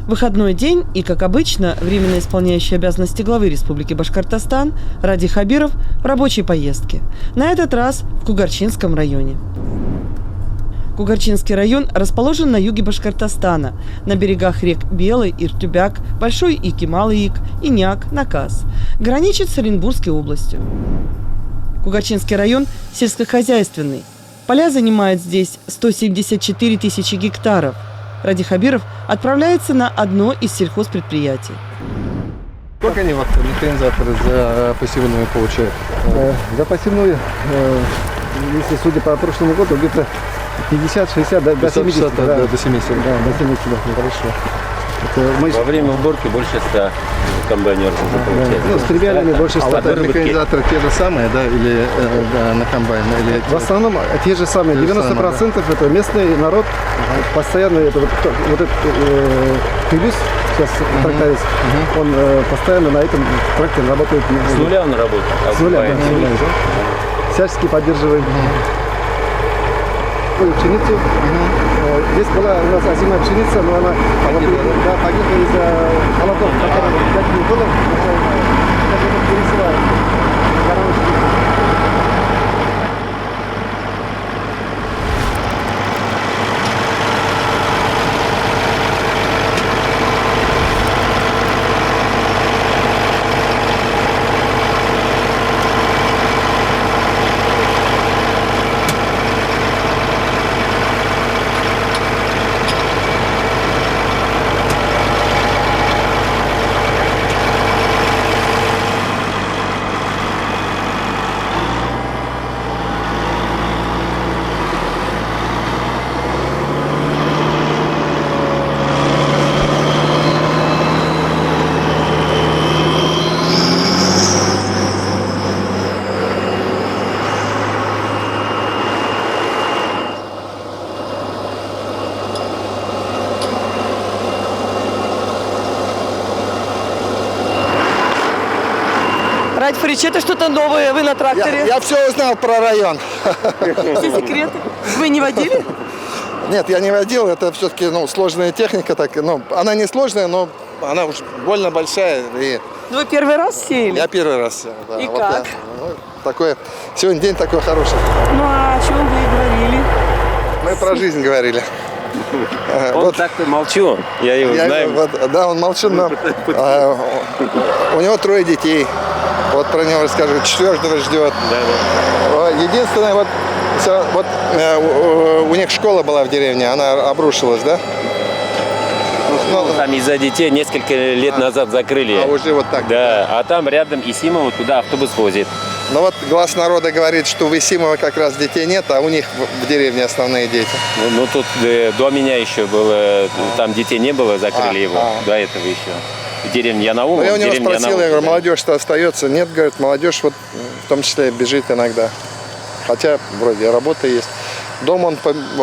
Выходной день и, как обычно, временно исполняющий обязанности главы Республики Башкортостан Ради Хабиров в рабочей поездке. На этот раз в Кугарчинском районе. Кугарчинский район расположен на юге Башкортостана, на берегах рек Белый, Иртюбяк, Большой Ик и Малый Ик, Иняк, Накас. Граничит с Оренбургской областью. Кугарчинский район сельскохозяйственный. Поля занимают здесь 174 тысячи гектаров. Ради Хабиров отправляется на одно из сельхозпредприятий. Сколько они вот механизаторы за пассивную получают? За пассивную, если судя по прошлому году, где-то 50-60 до 70. Да, до 70. Да, до 70, да, хорошо. Во время уборки больше 100 комбайнеров уже получается. Ну, с тривиальными больше 100. А механизаторы те же самые, да, или на комбайне? Или... В основном те же самые, 90% это местный народ, постоянно это, вот этот Тюлис, сейчас тракторист, он постоянно на этом тракторе работает. С нуля он работает? С нуля, да. Всячески поддерживаем. Пшеницу. Здесь была у нас озимая пшеница, но она погибла из-за холодов, которые 5 годов пересылают. Радь Фарич, это что-то новое, вы на тракторе? Я все узнал про район. Все секреты? Вы не водили? Нет, я не водил, это все-таки сложная техника, так, она не сложная, но она уж больно большая. И Вы первый раз сеяли? я первый раз сел. Да. И вот как? Такое, сегодня день такой хороший. Ну а о чем вы говорили? Мы про жизнь говорили. Он так-то молчун, я его знаю. Да, он молчун, но у него 3 детей. Вот про него расскажу, 4-го ждет. Да. Единственное, у них школа была в деревне, она обрушилась, да? Там из-за детей несколько лет назад закрыли. А уже вот так. Да, а там рядом Исимово, туда автобус возит. Ну вот глаз народа говорит, что у Исимова как раз детей нет, а у них в деревне основные дети. Ну тут до меня еще было, там детей не было, закрыли его, до этого еще. В деревне Янаул. Я у него спросил, я говорю, молодежь-то остается? Нет, говорит, молодежь вот в том числе бежит иногда. Хотя вроде работа есть. Дом он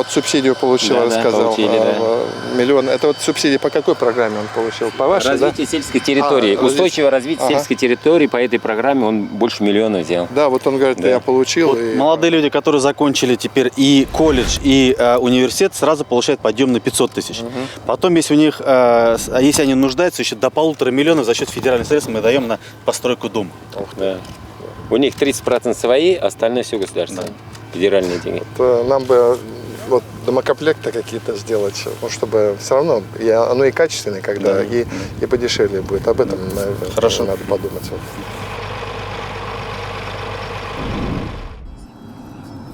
субсидию получил, рассказал. Получили, миллион. Это вот субсидии по какой программе он получил? По вашей, развитие сельской территории. Устойчивое развитие сельской территории по этой программе он больше 1 миллиона взял. Да, вот он говорит, я получил. Вот молодые люди, которые закончили теперь и колледж, и университет, сразу получают подъем на 500 тысяч. Потом, если у них, если они нуждаются, еще до 1,5 миллиона за счет федеральных средств мы даем на постройку дома. Да. У них 30% свои, остальное все государственное. Федеральные деньги. Нам бы домокомплекты какие-то сделать, чтобы все равно оно и качественное, когда и подешевле будет. Об этом, наверное, хорошо, надо подумать.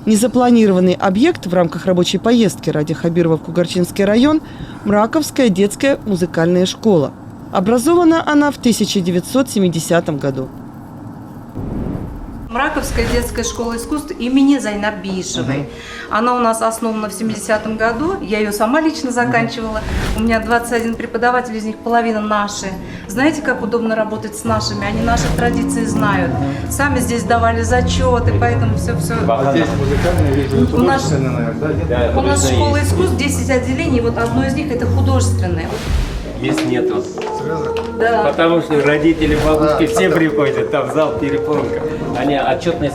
Незапланированный объект в рамках рабочей поездки Ради Хабирова в Кугарчинский район – Мраковская детская музыкальная школа. Образована она в 1970 году. Мраковская детская школа искусств имени Зайнаб Биишевой. Она у нас основана в 70-м году. Я ее сама лично заканчивала. У меня 21 преподаватель, из них половина наши. Знаете, как удобно работать с нашими? Они наши традиции знают. Сами здесь давали зачеты, поэтому все. Здесь музыкальные, вижу, художественные, наверное, да? У нас школа искусств, 10 отделений, вот одно из них это художественное. Мест нету. Да. Потому что родители, бабушки все приходят, там зал переполнка. Они отчетные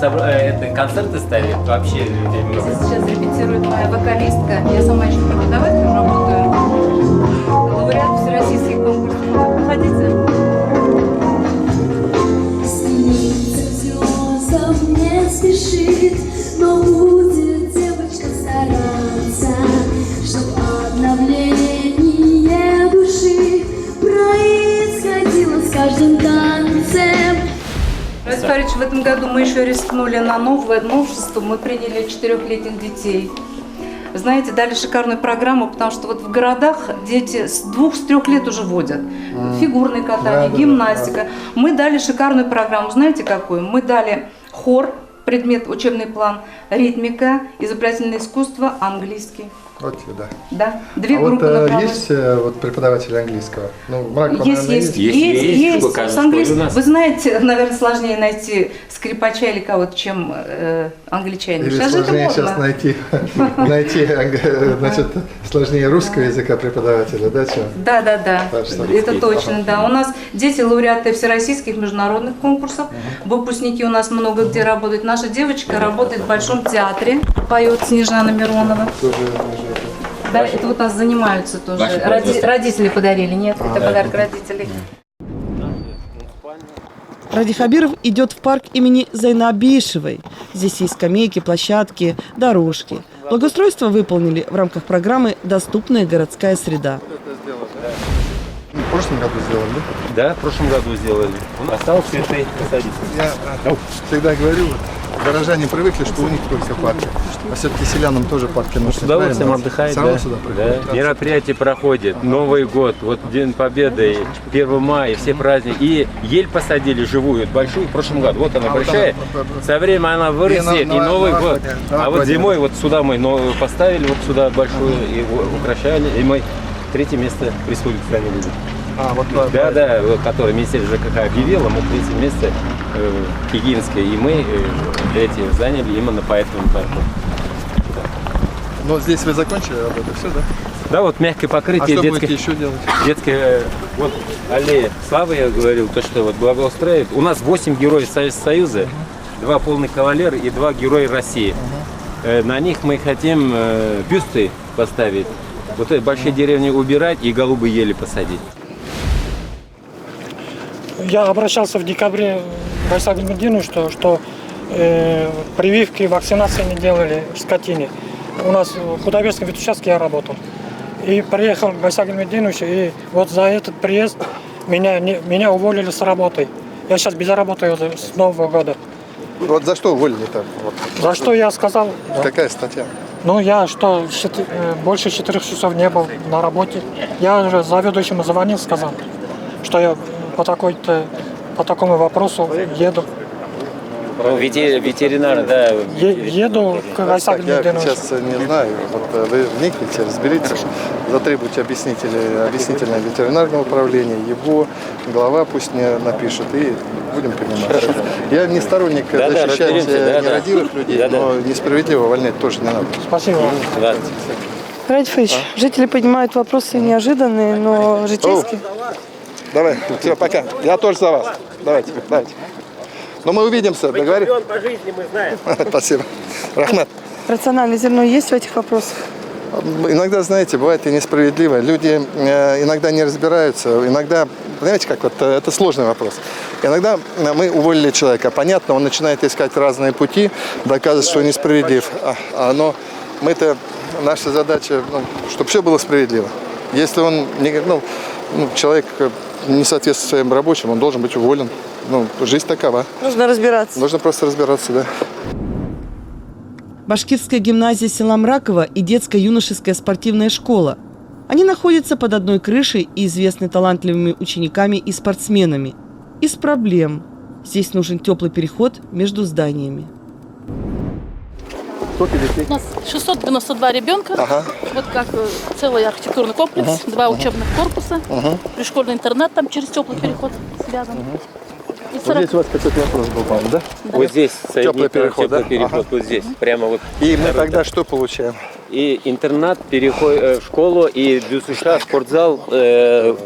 концерты ставят, вообще людей много. Сейчас репетирует моя вокалистка. Я сама еще преподавателем работаю. Лауреат всероссийских Заходите. Снится звездам не спешит, но будет девочка стараться, чтоб обновление души происходило с каждым танцем. Раиса Фаридович, в этом году мы еще рискнули на новое новшество. Мы приняли 4-летних детей. Знаете, дали шикарную программу, потому что вот в городах дети с 2-3 лет уже водят. Фигурное катание, гимнастика. Мы дали шикарную программу. Знаете какую? Мы дали хор, предмет, учебный план, ритмика, изобразительное искусство, английский. Вот да. Да, 2 группы направлены. Есть вот преподаватели английского? Ну, в Марково, Есть. Есть. С английским. Вы знаете, наверное, сложнее найти скрипача или кого-то, чем англичанина. Или Сейчас же это сложнее модно. сейчас найти, значит, сложнее русского языка преподавателя, да, чем? Да, Так что- это точно, да. У нас дети лауреаты всероссийских международных конкурсов, выпускники у нас много где работают. Наша девочка работает в Большом театре, поет Снежана Миронова. Да, это вот нас занимаются тоже. Родители подарили, нет, это подарок родителей. Ради Хабиров идет в парк имени Зайнабишевой. Здесь есть скамейки, площадки, дорожки. Благоустройство выполнили в рамках программы «Доступная городская среда». В прошлом году сделали, да? Да, в прошлом году сделали. Осталось цветы посадить. Я всегда говорю, вот, горожане привыкли, что у них только парки. А все-таки селянам тоже парки нужны. С удовольствием правильно? отдыхать, Все равно да. сюда Да. приходят. Мероприятия проходят, Новый год, вот День Победы, 1 мая, все праздники. И ель посадили живую, большую, в прошлом году. Вот она большая. Со временем она вырастет, и Новый год. А вот зимой вот сюда мы поставили, вот сюда большую, и украшали. И мы 3-е место в республике заняли. Да, вот, который Министерство ЖКХ объявило, мы 3-е место Кигинское, и мы эти заняли именно по этому парку. Но здесь вы закончили работу, все, да? Да, вот мягкое А покрытие, что будете детское, еще делать? детское, вот аллея славы, я говорил, то, что вот благоустраивает. У нас 8 героев Союза, 2 полных кавалера и 2 героя России. На них мы хотим бюсты поставить, вот эти большие деревни убирать и голубые ели посадить. Я обращался в декабре к Байсагу Медину, что прививки, вакцинации не делали скотине. У нас в художественном ветучастке я работал. И приехал к Байсагу Медину, и вот за этот приезд меня уволили с работы. Я сейчас без работы уже с Нового года. Вот за что уволили-то? Вот. За что я сказал? Какая статья? Ну, я что, больше 4 часов не был на работе. Я уже заведующему звонил, сказал, что я по такому вопросу еду. Ветеринар, да. Еду к Байсагу Я Медину. сейчас не знаю, вот вы вникните, разберитесь, затребуйте объяснительное ветеринарного управления, его глава пусть мне напишет, и будем понимать. Я не сторонник защищать нерадивых людей, но несправедливо увольнять тоже не надо. Спасибо вам. Ради Фаридович, жители поднимают вопросы неожиданные, но житейские. Давай, все, пока. Я тоже за вас. Давайте. Но мы увидимся, договорились? По жизни мы знаем. Спасибо. Рахмат. Рациональное зерно есть в этих вопросах? Иногда, знаете, бывает и несправедливо. Люди иногда не разбираются, иногда, понимаете, как вот это сложный вопрос. Иногда мы уволили человека, понятно, он начинает искать разные пути, доказывать, что несправедлив. Но мы-то, наша задача, чтобы все было справедливо. Если он, человек не соответствует своим рабочим, он должен быть уволен. Жизнь такова. Нужно разбираться. Нужно просто разбираться, да. Башкирская гимназия села Мраково и детско-юношеская спортивная школа. Они находятся под одной крышей и известны талантливыми учениками и спортсменами. Из проблем. Здесь нужен теплый переход между зданиями. У нас 692 ребенка. Вот как целый архитектурный комплекс, 2 учебных корпуса, пришкольный интернат там через теплый переход связан. И Вот здесь у вас какой-то вопрос был, по-моему, да? Вот здесь Теплый переход, да? переход, вот здесь, прямо вот. И мы тогда что получаем? И интернат, переход в школу, и ДЮСШ, спортзал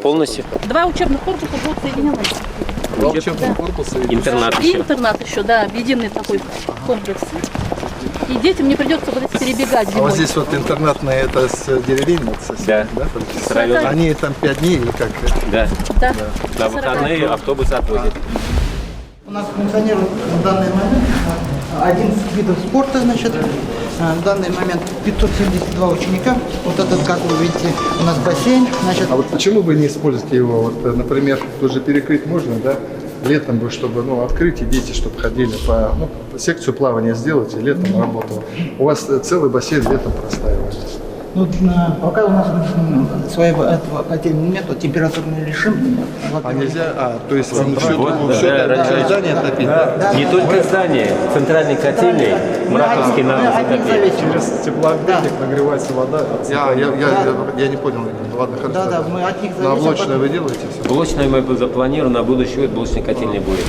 полностью. 2 учебных корпуса будут соединены. Интернат И еще. интернат еще, да, объединенный такой комплекс. И детям не придется вот эти перебегать А зимой. вот здесь вот интернатные, это с деревень, Да. С района. Они там 5 дней или как? Да. Да. На выходные автобус отвозит. У нас функционирует в данный момент 11 видов спорта, значит, в данный момент 572 ученика. Вот этот, как вы видите, у нас бассейн, значит. А вот почему вы не используете его? Вот, например, тоже перекрыть можно, да? Летом бы, чтобы открыть, и дети, чтобы ходили по секцию плавания сделать, и летом работало. У вас целый бассейн летом простаивает. Ну, пока у нас своего этого котельного нету, температурный режим. А нельзя, то есть вам все да, здание топить? Не только здание, центральный котельный, Мраковский надо затопить. Через теплообменник нагревается вода. Я не понял. Ладно, хорошо. Да, мы от них На облачное вы делаете? Блочное мы запланировали, на будущий год блочный котельный будет.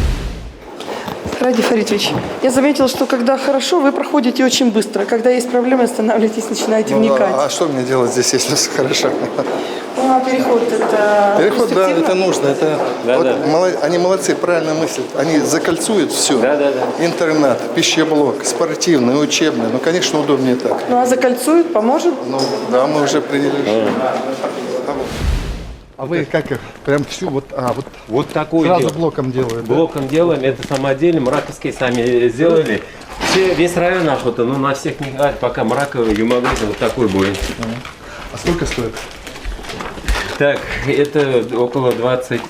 Ради Фаритович, я заметила, что когда хорошо, вы проходите очень быстро. Когда есть проблемы, останавливаетесь, начинаете вникать. А что мне делать здесь, если все хорошо? Переход это Переход, да, перспективно? это нужно. Это, Да, вот да. Они молодцы, правильно мыслят. Они закольцуют все. Да. Интернат, пищеблок, спортивный, учебный. Ну, конечно, удобнее так. Ну а закольцует, поможет? Ну, да, мы уже приняли решение. А вы как их? Прям всю Вот такую сразу делаем. блоком делают? Да? Блоком делаем, это самодельно, Мраковские сами сделали. Весь район охота, на всех не хватит, пока Мраковый, Юмагузин, вот такой будет. А сколько стоит? Так, это около 20,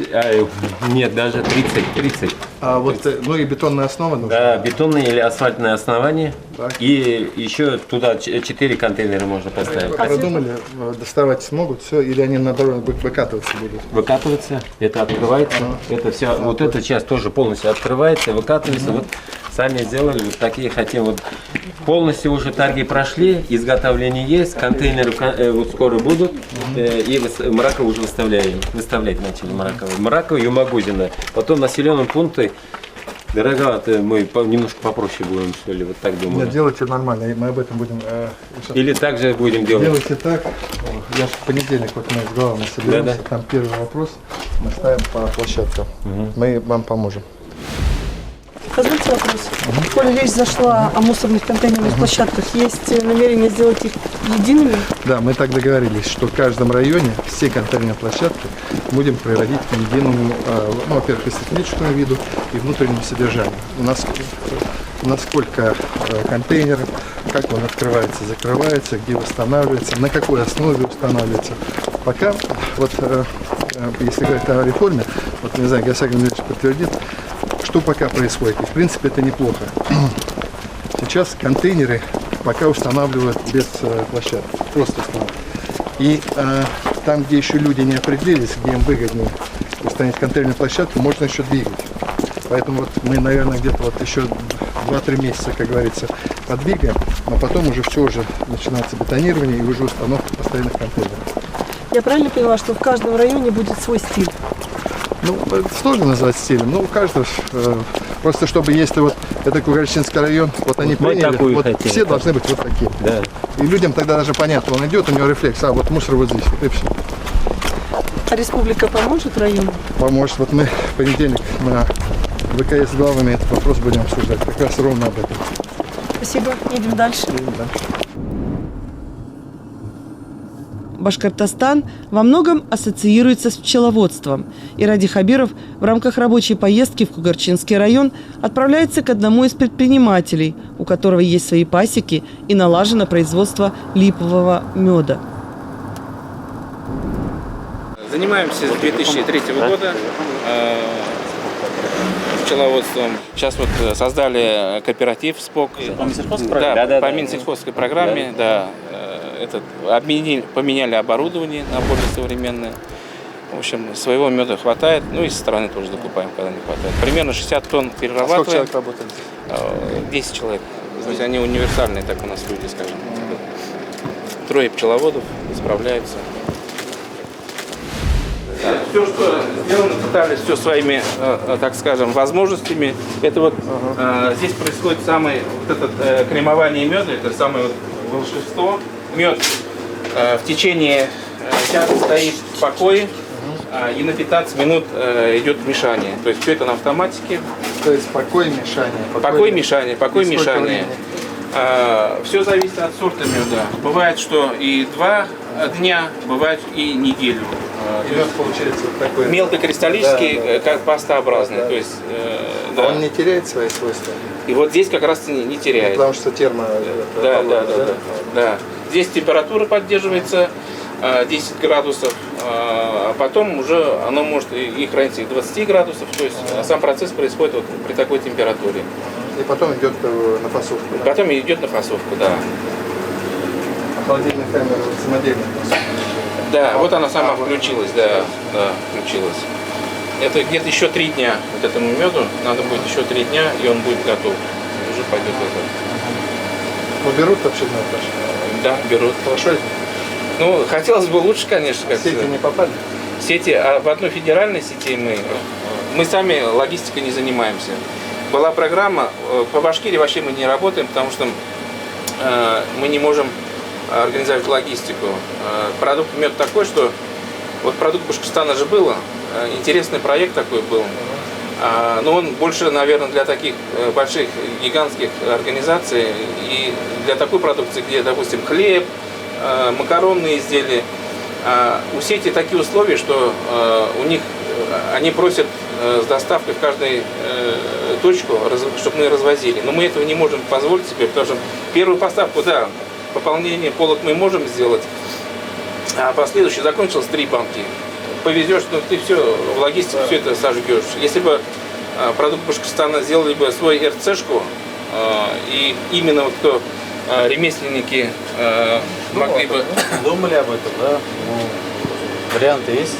нет, даже 30. А вот, и бетонная основа нужна? Да, бетонное или асфальтное основание. Так. И еще туда 4 контейнера можно поставить. Продумали, доставать смогут все, или они на дороге выкатываться будут? Выкатывается, это открывается, это все, вот эта часть тоже полностью открывается, выкатывается. Вот сами сделали, вот такие хотим. Вот полностью уже торги прошли, изготовление есть, контейнеры вот скоро будут, и Мраково уже выставлять начали Мраково, Юмагузина. Потом населенные пункты дороговато, мы немножко попроще будем, что ли, вот так думаю. Нет, делайте нормально, и мы об этом будем... Или так же будем делать. Делайте так. Я в понедельник, мы с главами соберемся, там первый вопрос мы ставим по площадкам. Мы вам поможем. Позвольте вопрос. Коль речь зашла о мусорных контейнерных площадках, есть намерение сделать их едиными? Да, мы так договорились, что в каждом районе все контейнерные площадки будем приводить к единому, во-первых, эстетическому виду и внутреннему содержанию. У нас сколько контейнеров, как он открывается, закрывается, где восстанавливается, на какой основе устанавливается. Пока, если говорить о реформе, не знаю, Гасак Геннадьевич подтвердит, что пока происходит. И, в принципе, это неплохо. Сейчас контейнеры пока устанавливают без площадки, просто устанавливают. И там, где еще люди не определились, где им выгоднее установить контейнерную площадку, можно еще двигать. Поэтому мы, наверное, где-то еще 2-3 месяца, как говорится, подвигаем, но потом уже все, уже начинается бетонирование и уже установка постоянных контейнеров. Я правильно поняла, что в каждом районе будет свой стиль? Это сложно назвать стилем, но у каждого, просто чтобы, если это Кугарчинский район, они приняли, все должны быть вот такие. Да. И людям тогда даже понятно, он идет, у него рефлекс, мусор вот здесь, и все. А республика поможет району? Поможет. Мы в понедельник на ВКС с главами этот вопрос будем обсуждать, как раз ровно об этом. Спасибо, едем дальше. Башкортостан во многом ассоциируется с пчеловодством. И Ради Хабиров в рамках рабочей поездки в Кугарчинский район отправляется к одному из предпринимателей, у которого есть свои пасеки и налажено производство липового меда. Занимаемся с 2003 года пчеловодством. Сейчас создали кооператив СПОК. По Минсельхозской программе, да. Поменяли оборудование на более современное. В общем, своего меда хватает, и со стороны тоже закупаем, когда не хватает. Примерно 60 тонн перерабатываем. Сколько человек работает? 10 человек. То есть они универсальные, так у нас люди, скажем. 3 пчеловодов справляются. Все, что сделано, пытались все своими, так скажем, возможностями. Это здесь происходит самое кремование меда, это самое волшебство. Мед в течение часа стоит в покое, и на 15 минут идет мешание. То есть все это на автоматике. То есть покой, мешание. Покой, мешание. Все зависит от сорта меда. Бывает, что и 2 дня, бывает и неделю. Мед получается вот такой. Мелкокристаллический, как пастообразный. То есть, да. Он не теряет свои свойства. И вот здесь как раз не теряет. Потому что Да. Здесь температура поддерживается 10 градусов, а потом уже оно может и храниться и 20 градусов. То есть сам процесс происходит вот при такой температуре. И потом идет на фасовку. Да? Потом идет на фасовку, да. А холодильная камера самодельная. Да, вот она сама включилась, да, включилась. Это где-то еще 3 дня вот этому меду, надо будет еще 3 дня, и он будет готов. Уже пойдет готов. Ну, берут вообще мед? Да, берут. Хорошо это? Ну, хотелось бы лучше, конечно. Как сети не попали? Сети, а в одной федеральной сети мы сами логистикой не занимаемся. Была программа, по Башкирии вообще мы не работаем, потому что мы не можем организовать логистику. Продукт мед такой, что вот продукт Башкортостана же было, интересный проект такой был, но он больше, наверное, для таких больших гигантских организаций и для такой продукции, где, допустим, хлеб, макаронные изделия. У сети такие условия, что у них они просят с доставкой в каждую точку, чтобы мы развозили. Но мы этого не можем позволить себе, потому что первую поставку, да, пополнение полок мы можем сделать, а последующий закончилось 3 банки. Повезешь, но ты все в логистике все это сожгешь. Если бы продукт Башкортостана сделали бы свой РЦшку, и именно вот кто ремесленники могли бы... Думали об этом, да? Варианты есть?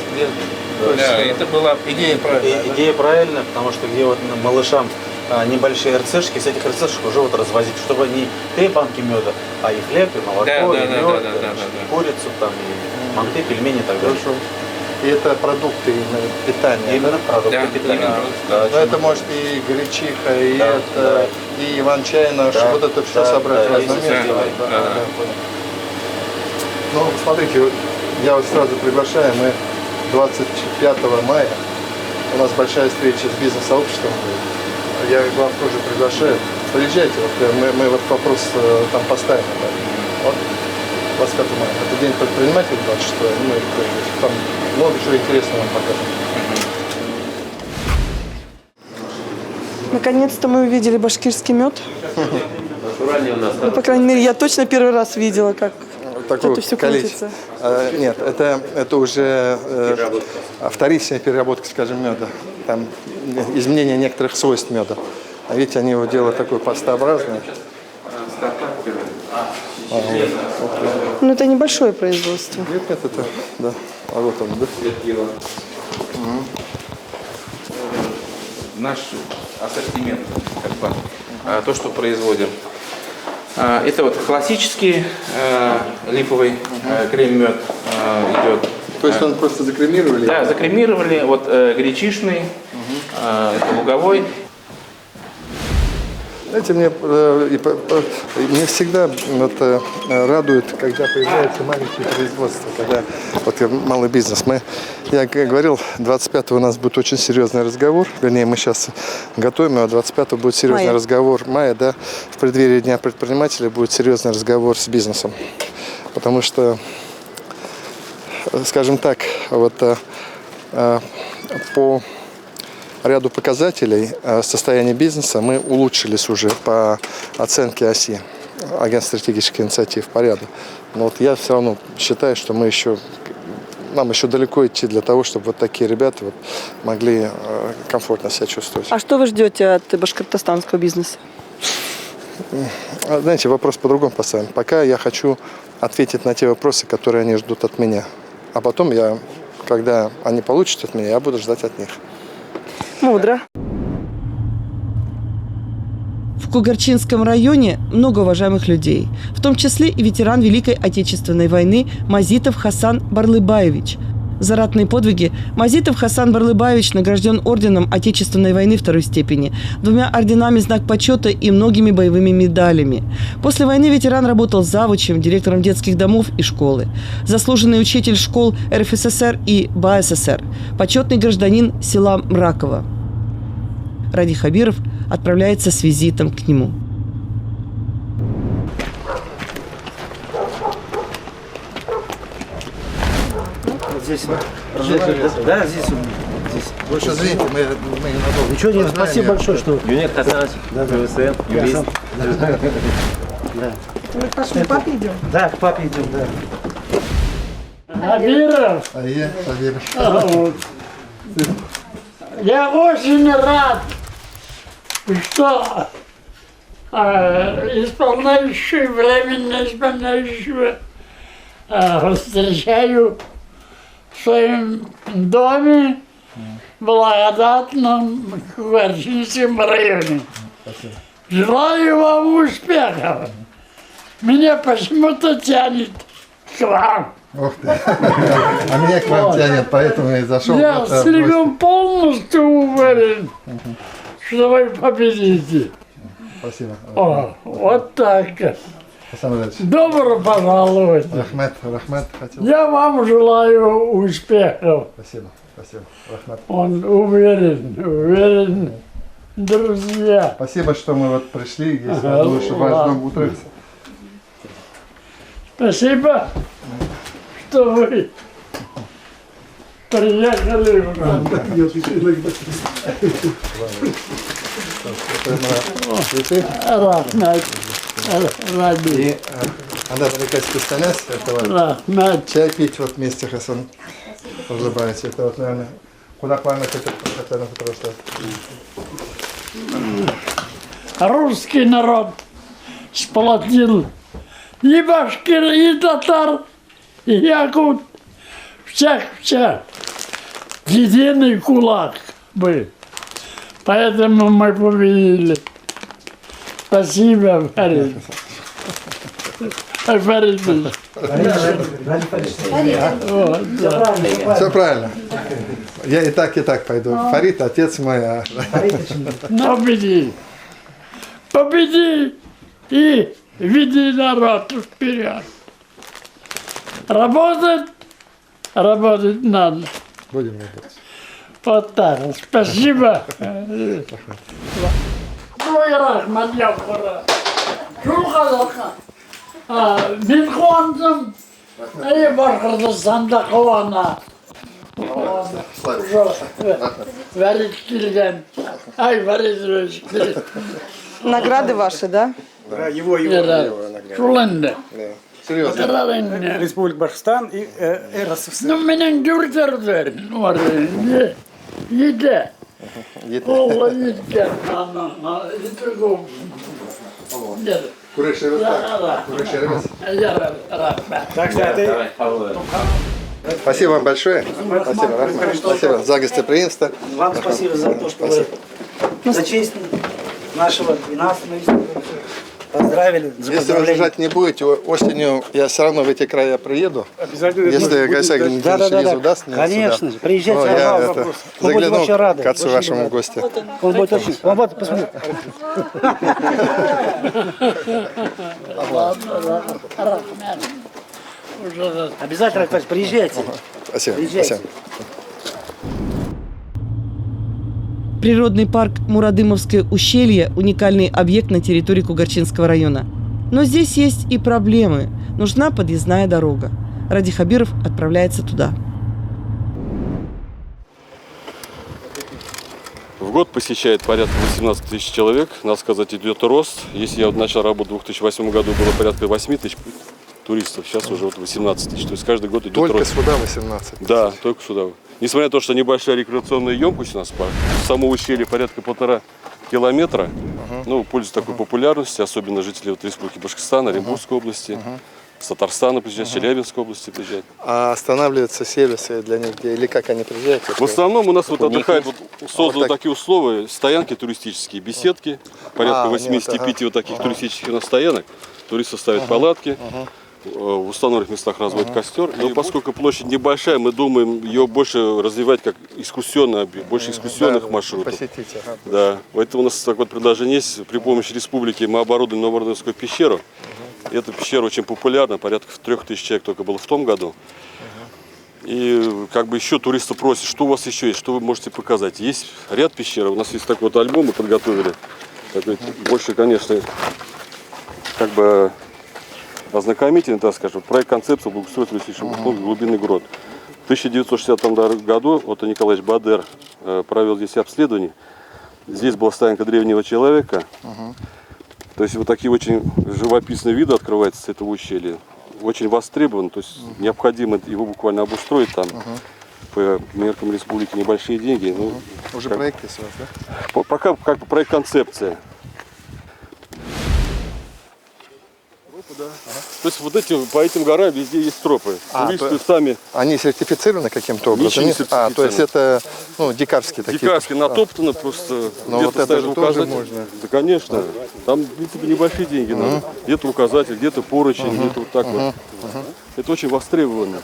Да, это была идея правильная. Идея правильная, потому что где вот малышам небольшие РЦшки, с этих РЦшек уже вот развозить, чтобы не 3 банки меда, а и хлеб, и молоко, и мед, и курицу, там, и манты, пельмени и так далее. Хорошо. И это продукты питания. Именно продукты питания. Но это может и гречиха, и и иван-чай наш, вот это все собрать в разном месте. Ну, смотрите, я вас сразу приглашаю, мы 25 мая, у нас большая встреча с бизнес-сообществом будет. Я вам тоже приглашаю. Приезжайте, вот мы вот вопрос там поставим. Да. Вот 25 мая. Это день предпринимателей 26, мы там много чего интересного вам покажем. Наконец-то мы увидели башкирский мед. Ну, по крайней мере, я точно первый раз видела, как это все крутится. Нет, это уже вторичная переработка, скажем, меда. Там изменение некоторых свойств меда. А видите, они его делают такой пастообразный. Ну, это небольшое производство. Нет, это, да. А вот он, да? Наш ассортимент, как бы, то, что производим. Это вот классический липовый крем-мед идет. То есть он просто закремировали? Да, закремировали. Вот гречишный, это луговой. Знаете, мне всегда радует, когда появляются маленькие производства, когда малый бизнес. Я говорил, 25-го у нас будет очень серьезный разговор, вернее, мы сейчас готовим, а 25-го будет серьезный разговор, мая, да, в преддверии Дня предпринимателя будет серьезный разговор с бизнесом, потому что, скажем так, по ряду показателей состояния бизнеса мы улучшились уже по оценке ОСИ, Агентства стратегических инициатив по ряду. Но вот я все равно считаю, что нам еще далеко идти для того, чтобы вот такие ребята могли комфортно себя чувствовать. А что вы ждете от башкортостанского бизнеса? Знаете, вопрос по-другому поставим. Пока я хочу ответить на те вопросы, которые они ждут от меня. А потом когда они получат от меня, я буду ждать от них. Мудро. В Кугарчинском районе много уважаемых людей, в том числе и ветеран Великой Отечественной войны Мазитов Хасан Барлыбаевич. За ратные подвиги Мазитов Хасан Барлыбаевич награжден орденом Отечественной войны второй степени, 2 орденами «Знак почета» и многими боевыми медалями. После войны ветеран работал завучем, директором детских домов и школы, заслуженный учитель школ РФССР и БАССР, почетный гражданин села Мраково. Ради Хабиров отправляется с визитом к нему. здесь проживает. Да, здесь он. Здесь. Вы что, извините, мы ненадолго. Ничего не, спасибо большое, что... Юнит Хасанович, КВСН, юрист. Да. Мы пошли к папе идем? Да, к папе идем, да. Абиров, я очень рад, что временно исполняющего встречаю в своем доме в благодатном Кугарчинском районе. Желаю вам успехов. Меня почему-то тянет к вам. Ух ты. А меня к вам тянет, поэтому я и зашел. Я целиком полностью уверен, что вы победите. Спасибо. О, вот так. Хасан. Добро пожаловать. Рахмет хотел. Я вам желаю успехов. Спасибо. Рахмет. Он уверен, друзья. Спасибо, что мы вот пришли, если ваш дом укрылся. Спасибо, что вы приехали в нас. Рахмет. И Андар Никольский Станес, это вот чай пить вот вместе, Хасан, улыбается. Это вот, наверное, куда память это прошло. Русский народ сплотил и башкир, и татар, и якут, всех. Единый кулак был. Поэтому мы победили. Спасибо, Фарид. Фарид. Все правильно. Я и так пойду. Фарид, отец мой. Победи и веди народ вперед. Работать надо. Будем работать. Вот так. Спасибо. Рахмат Яхура. Шулхалаха. Мен қуандым. Башқұртстанда қуана. Фарид келген. Фарид келген. Награды ваши, да? Да, его Шулында. Серьезно. Республика Башкортостан и РСФСР. Ну, менен жүрдердер. Еді. Олла еткен. Спасибо вам большое. Спасибо, Рахмат. Спасибо за гостеприимство. Вам спасибо за то, что вы за честь нашего 12-го поздравили. Если вы ждать не будете, осенью я все равно в эти края приеду. Обязательно. Если Гайсагин Денис удаст мне конечно, сюда. приезжайте, пожалуйста. Мы будем очень Загляну рады. к отцу вашему в гости. Он будет очень... Он будет посмотреть. Обязательно, товарищ, приезжайте. Спасибо. Приезжайте. Природный парк Мурадымовское ущелье – уникальный объект на территории Кугарчинского района. Но здесь есть и проблемы. Нужна подъездная дорога. Ради Хабиров отправляется туда. В год посещает порядка 18 тысяч человек. Надо сказать, идет рост. Если я начал работать в 2008 году, было порядка 8 тысяч туристов. Сейчас уже вот 18 тысяч. То есть каждый год идет только рост. Только сюда 18 тысяч. Да, только сюда. Несмотря на то, что небольшая рекреационная емкость у нас, само ущелье порядка 1,5 километра, ну, пользуется такой популярностью, особенно жители вот Республики Башкортостан, Оренбургской области, с Татарстана приезжают, Челябинской области приезжают. А останавливаются сервисы для них где? Или как они приезжают? В основном у нас вот отдыхают, вот, созданы такие условия, стоянки туристические, беседки, порядка 85 вот таких туристических у нас стоянок. Туристы ставят палатки. В установленных местах разводят костер. Но поскольку площадь небольшая, мы думаем ее больше развивать как экскурсионно, больше экскурсионных маршрутов. Посетить, Да. Поэтому у нас такое предложение есть. При помощи республики мы оборудуем Новомурадымскую пещеру. Эта пещера очень популярна, порядка 3000 человек только было в том году. И как бы еще туристы просят, что у вас еще есть, что вы можете показать. Есть ряд пещер, у нас есть такой вот альбом мы подготовили. Такой, больше, конечно, как бы ознакомительный, так скажем, проект концепции благоустройства лесничего глубинный грот. В 1960 году Отто Николаевич Бадер провел здесь обследование. Здесь была стоянка древнего человека. То есть вот такие очень живописные виды открываются с этого ущелья. Очень востребован, то есть необходимо его буквально обустроить там. По меркам республики небольшие деньги. Ну, уже проект есть у вас, да? Пока как бы проект концепция. То есть вот по этим горам везде есть тропы. Туристы сами. Они сертифицированы каким-то образом? Ничего не сертифицированы. То есть это дикарские такие? Дикарские, натоптаны просто. Но вот это же тоже можно. Да, конечно. Там, в принципе, небольшие деньги надо. Где-то указатель, где-то поручень, где-то вот так вот. Это очень востребовано.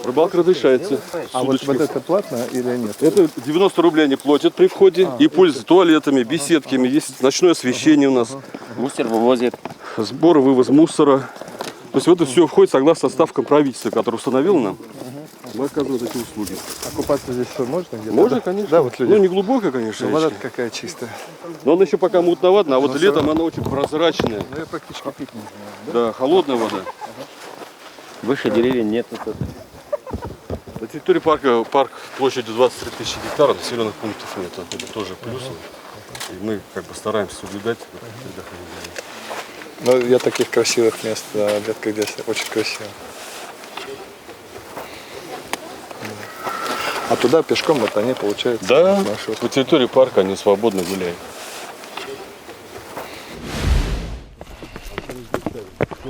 Рыбалка разрешается. А вот это платно или нет? Это 90 рублей они платят при входе и пользуются туалетами, беседками. Есть ночное освещение у нас. Мусор вывозит. Сбор, вывоз мусора. То есть в это все входит согласно ставкам правительства, которое установило нам. Мы оказываем такие услуги. А купаться здесь все можно? Можно, конечно. Да, вот люди. Ну, не глубокая, конечно. Вода какая чистая. Но она еще пока мутноватная, а вот летом она очень прозрачная. Ну, я практически пить не знаю. Да, холодная вода. Выше деревьев нет. На территории парка площадью 23 тысячи гектаров, населенных пунктов нет. Это тоже плюс. И мы как бы стараемся соблюдать. Ну, я таких красивых мест редко где очень красиво. А туда пешком вот они получают. Да, маршрут. по территории парка они свободно гуляют.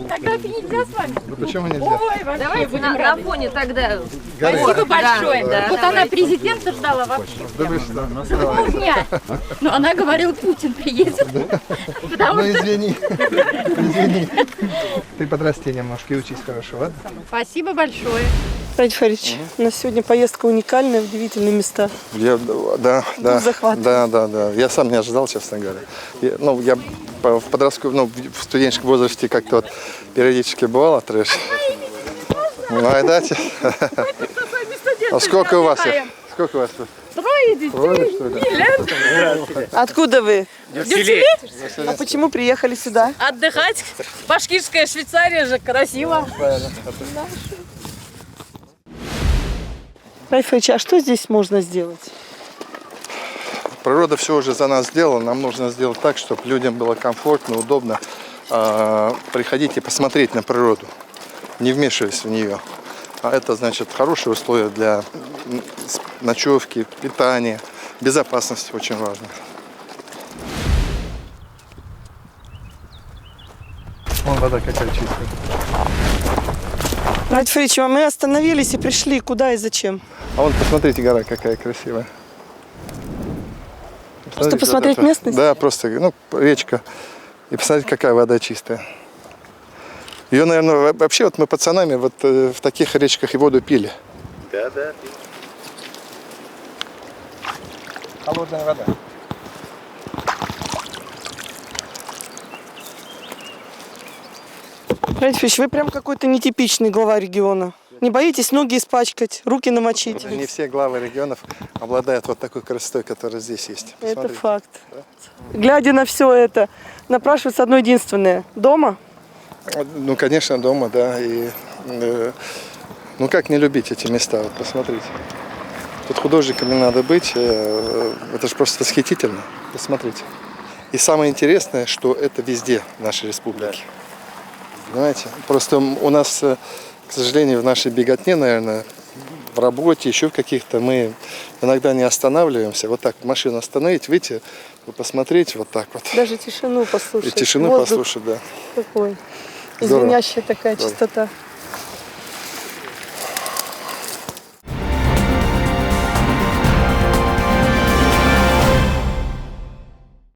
Тогда нельзя с вами? Ну, почему нельзя? Ой, давайте на фоне тогда. Горы. Спасибо большое. Да. Вот она президента ждала вообще. Да вы что? Полдня. Но она говорила, Путин приедет. Ну извини. Извини. Ты подрасти немножко и учись хорошо, ладно? Спасибо большое. Ради Фаридович, у нас сегодня поездка уникальная, в удивительные места. Да. Я сам не ожидал, честно говоря. Я в подростковом, в студенческом возрасте как-то вот периодически бывал от трэш. Ну, айдате. А сколько у вас их? Сколько у вас тут? Трое детей. Откуда вы? Дюсселе. А почему приехали сюда? Отдыхать. Башкирская Швейцария же красиво. Ради Фаридович, а что здесь можно сделать? Природа все уже за нас сделала. Нам нужно сделать так, чтобы людям было комфортно, удобно приходить и посмотреть на природу, не вмешиваясь в нее. А это значит хорошие условия для ночевки, питания, безопасности очень важно. Вон вода какая чистая. Ради Фаридович, а мы остановились и пришли. Куда и зачем? А вон, посмотрите, гора какая красивая. Просто посмотреть местность? Да, просто, речка. И посмотрите, какая вода чистая. Ее, наверное, вообще вот мы пацанами вот в таких речках и воду пили. Да. Холодная вода. Ради Фаридович, вы прям какой-то нетипичный глава региона. Не боитесь ноги испачкать, руки намочить? Не все главы регионов обладают вот такой красотой, которая здесь есть. Это Посмотрите. факт. Да? Глядя на все это, напрашивается одно единственное. Дома? Ну, конечно, дома, да. И, как не любить эти места? Вот посмотрите. Тут художниками надо быть. Это же просто восхитительно. Посмотрите. И самое интересное, что это везде в нашей республике. Понимаете? Просто у нас, к сожалению, в нашей беготне, наверное, в работе, еще в каких-то, мы иногда не останавливаемся. Вот так машину остановить, выйти, посмотреть вот так вот. Даже тишину послушать. И тишину Воздух послушать, да. какой. Здорово. Звенящая такая чистота.